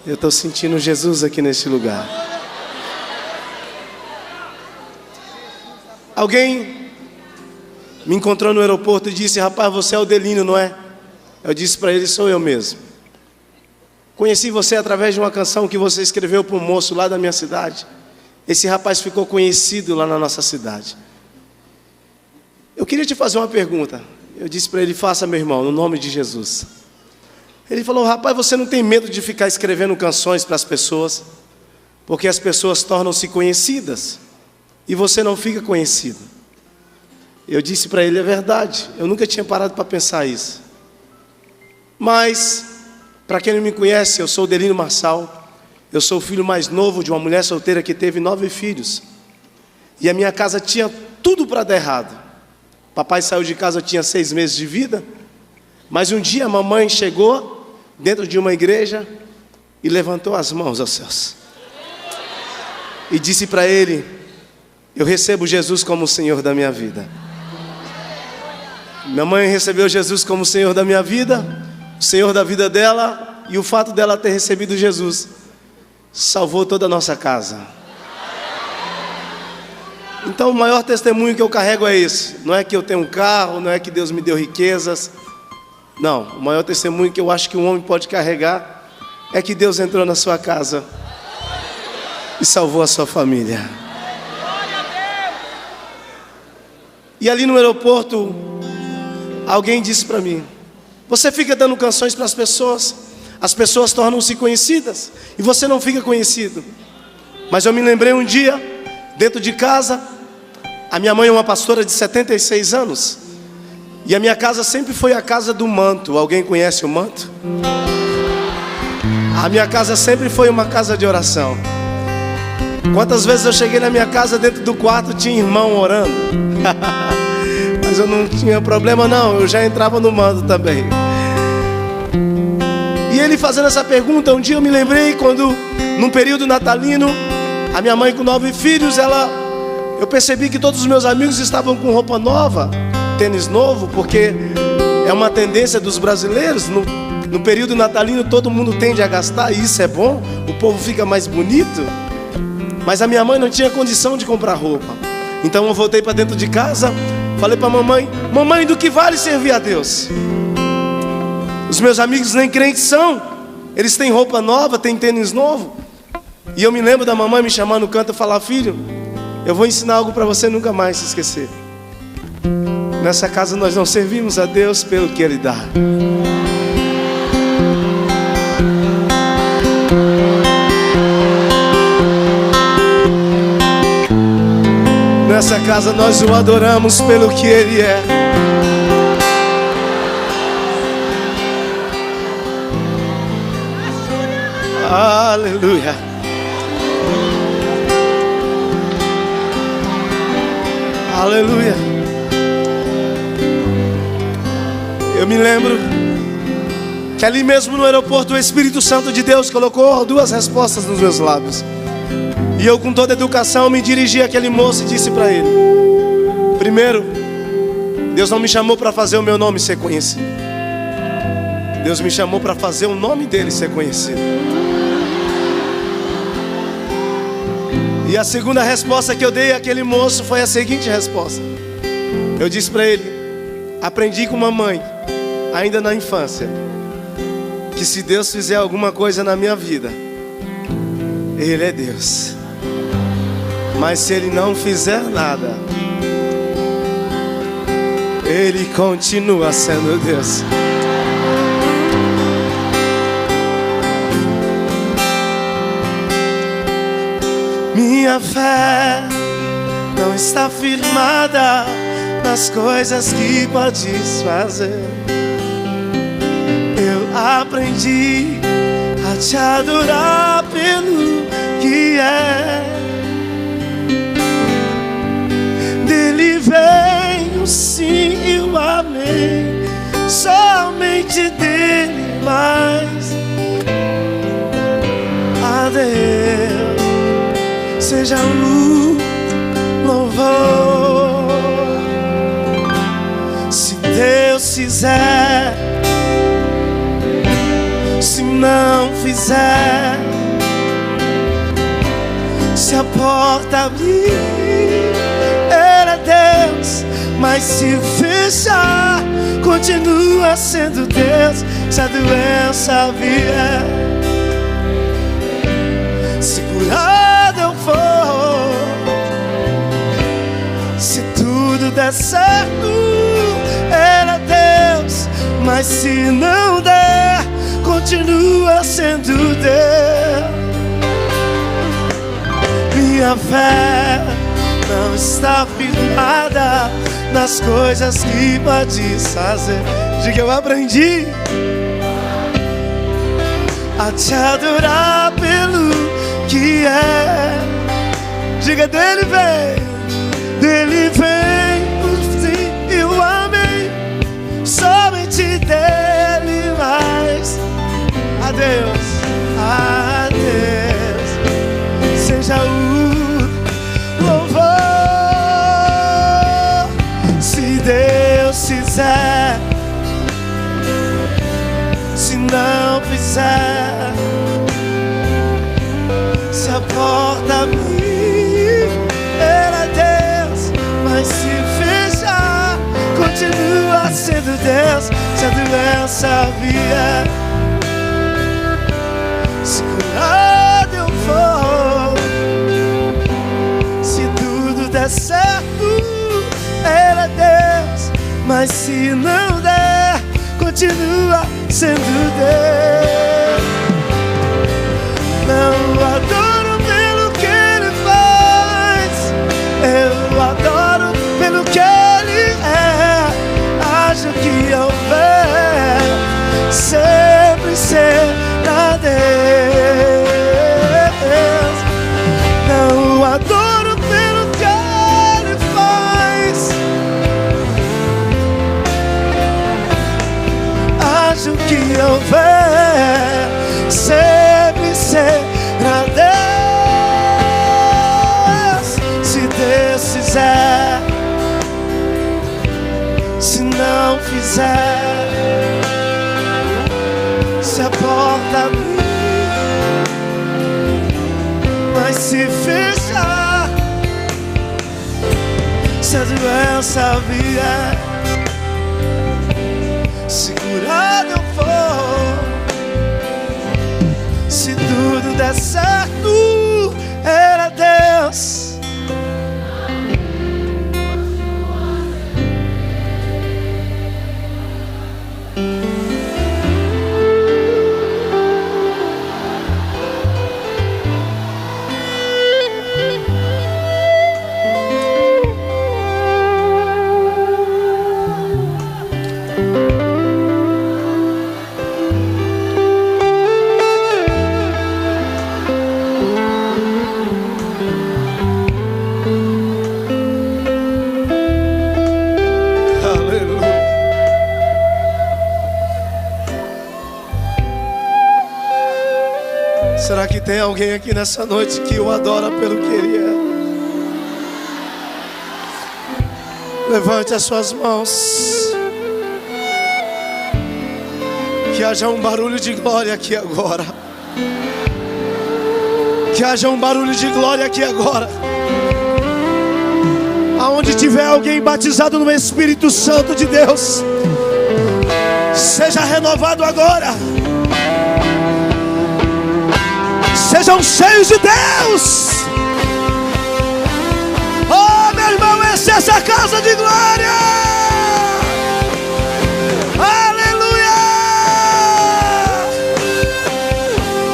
Eu estou sentindo Jesus aqui nesse lugar. Alguém me encontrou no aeroporto e disse: rapaz, você é o Delino, não é? Eu disse para ele: sou eu mesmo. Conheci você através de uma canção que você escreveu para um moço lá da minha cidade. Esse rapaz ficou conhecido lá na nossa cidade. Eu queria te fazer uma pergunta. Eu disse para ele: faça, meu irmão, no nome de Jesus. Ele falou: rapaz, você não tem medo de ficar escrevendo canções para as pessoas? Porque as pessoas tornam-se conhecidas e você não fica conhecido. Eu disse para ele: é verdade, eu nunca tinha parado para pensar isso. Mas, para quem não me conhece, eu sou o Delino Marçal. Eu sou o filho mais novo de uma mulher solteira que teve 9 filhos. E a minha casa tinha tudo para dar errado. Papai saiu de casa, eu tinha 6 meses de vida. Mas um dia a mamãe chegou dentro de uma igreja e levantou as mãos aos céus. E disse para ele: eu recebo Jesus como o Senhor da minha vida. Minha mãe recebeu Jesus como o Senhor da minha vida, o Senhor da vida dela, e o fato dela ter recebido Jesus salvou toda a nossa casa. Então o maior testemunho que eu carrego é esse. Não é que eu tenho um carro, não é que Deus me deu riquezas. Não, o maior testemunho que eu acho que um homem pode carregar é que Deus entrou na sua casa e salvou a sua família. E ali no aeroporto, alguém disse para mim: você fica dando canções para as pessoas tornam-se conhecidas e você não fica conhecido. Mas eu me lembrei um dia, dentro de casa, a minha mãe é uma pastora de 76 anos, e a minha casa sempre foi a casa do manto. Alguém conhece o manto? A minha casa sempre foi uma casa de oração. Quantas vezes eu cheguei na minha casa, dentro do quarto tinha irmão orando. Mas eu não tinha problema não, eu já entrava no manto também. E ele fazendo essa pergunta, um dia eu me lembrei quando, num período natalino, a minha mãe com 9 filhos, eu percebi que todos os meus amigos estavam com roupa nova, tênis novo, porque é uma tendência dos brasileiros. No período natalino todo mundo tende a gastar, e isso é bom, o povo fica mais bonito. Mas a minha mãe não tinha condição de comprar roupa. Então eu voltei para dentro de casa, falei para a mamãe: mamãe, do que vale servir a Deus? Os meus amigos nem crentes são, eles têm roupa nova, têm tênis novo. E eu me lembro da mamãe me chamar no canto e falar: filho, eu vou ensinar algo para você nunca mais se esquecer. Nessa casa nós não servimos a Deus pelo que Ele dá. Nessa casa nós o adoramos pelo que Ele é. Aleluia. Aleluia. Eu me lembro que ali mesmo no aeroporto o Espírito Santo de Deus colocou 2 respostas nos meus lábios. E eu, com toda a educação, me dirigi àquele moço e disse para ele: primeiro, Deus não me chamou para fazer o meu nome ser conhecido. Deus me chamou para fazer o nome dele ser conhecido. E a segunda resposta que eu dei àquele moço foi a seguinte resposta. Eu disse para ele: aprendi com mamãe, ainda na infância, que se Deus fizer alguma coisa na minha vida, Ele é Deus. Mas se Ele não fizer nada, Ele continua sendo Deus. Minha fé não está firmada nas coisas que podes fazer. Eu aprendi a te adorar pelo que é. Dele vem o sim e o amém, somente dele, mas a Deus seja o louvor. Se Deus fizer, se não fizer, se a porta abrir, Ele é Deus. Mas se fechar, continua sendo Deus. Se a doença vier, se curado eu for, se tudo der certo, Ele é Deus. Mas se não der, continua sendo Deus. Minha fé não está firmada nas coisas que podes fazer. Diga, eu aprendi a te adorar pelo que é. Diga, dele vem o sim e o amém. Somente dele mais. A Deus seja o louvor. Se Deus fizer, se não fizer, se a porta abrir, Ele é Deus. Mas se fechar, continua sendo Deus. Se a doença vier, se curado eu for, se tudo der certo, Ele é Deus. Mas se não der, continua sendo Deus. Não adoro pelo que Ele faz, eu adoro pelo que Ele é. Acho que houver, sempre será Deus. Não adoro pelo que Ele faz, acho que houver, sempre será Deus. Se Deus fizer, se não fizer, se a porta abrir, mas se fechar, se a doença vier, se curado eu for, se tudo der certo, Ele é Deus. Será que tem alguém aqui nessa noite que o adora pelo que Ele é? Levante as suas mãos. Que haja um barulho de glória aqui agora. Que haja um barulho de glória aqui agora. Aonde tiver alguém batizado no Espírito Santo de Deus, seja renovado agora. Sejam cheios de Deus. Oh, meu irmão, essa é essa casa de glória. Aleluia.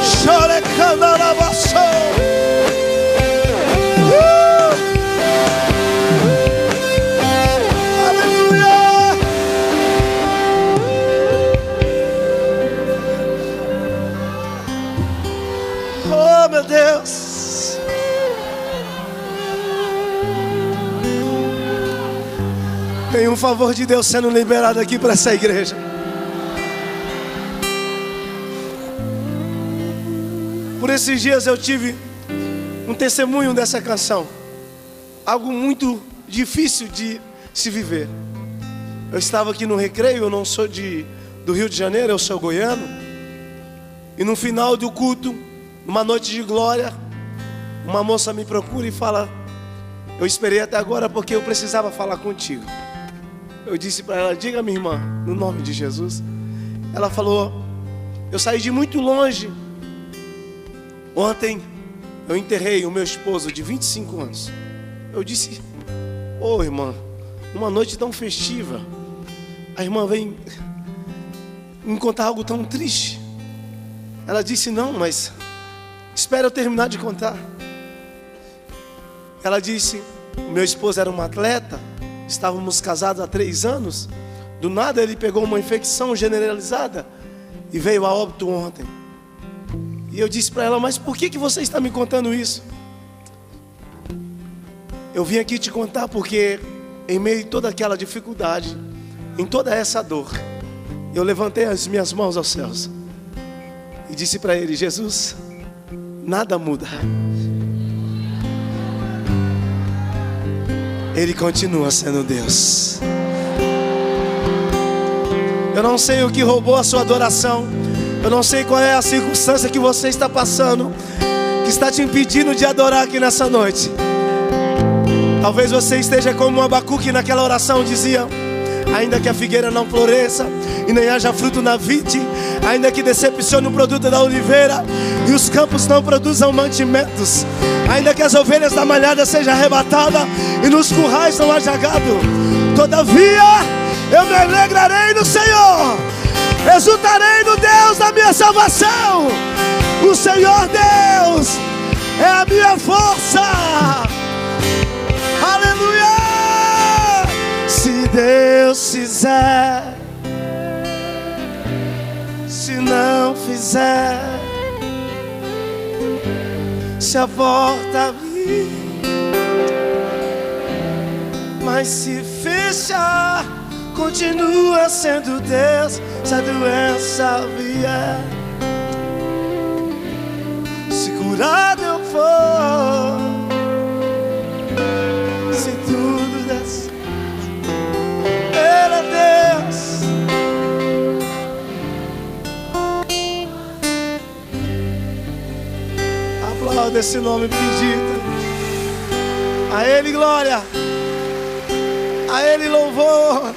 Chore canarabaço. Aleluia. Oh, meu Deus. Tem um favor de Deus sendo liberado aqui para essa igreja. Por esses dias eu tive um testemunho dessa canção. Algo muito difícil de se viver. Eu estava aqui no Recreio, eu não sou do Rio de Janeiro, eu sou goiano. E no final do culto, numa noite de glória, uma moça me procura e fala: eu esperei até agora porque eu precisava falar contigo. Eu disse para ela: diga, minha irmã, no nome de Jesus. Ela falou: eu saí de muito longe. Ontem eu enterrei o meu esposo de 25 anos. Eu disse: ô irmã, numa noite tão festiva, a irmã vem me contar algo tão triste. Ela disse: não, mas espera eu terminar de contar. Ela disse: o meu esposo era um atleta, estávamos casados há 3 anos. Do nada ele pegou uma infecção generalizada e veio a óbito ontem. E eu disse para ela: mas por que você está me contando isso? Eu vim aqui te contar porque em meio a toda aquela dificuldade, em toda essa dor, eu levantei as minhas mãos aos céus e disse para ele: Jesus, nada muda. Ele continua sendo Deus. Eu não sei o que roubou a sua adoração. Eu não sei qual é a circunstância que você está passando, que está te impedindo de adorar aqui nessa noite. Talvez você esteja como Abacuque naquela oração, dizia: ainda que a figueira não floresça e nem haja fruto na vide, ainda que decepcione o produto da oliveira e os campos não produzam mantimentos, ainda que as ovelhas da malhada sejam arrebatadas e nos currais não haja gado, todavia eu me alegrarei no Senhor, exultarei no Deus da minha salvação. O Senhor Deus é a minha força. Aleluia! Se Deus fizer, se não fizer, se a porta abrir, mas se fechar, continua sendo Deus. Se a doença vier, se curado eu for, se tudo der certo, Ele é Deus. Aplauda esse nome bendito. A Ele glória, a Ele louvor.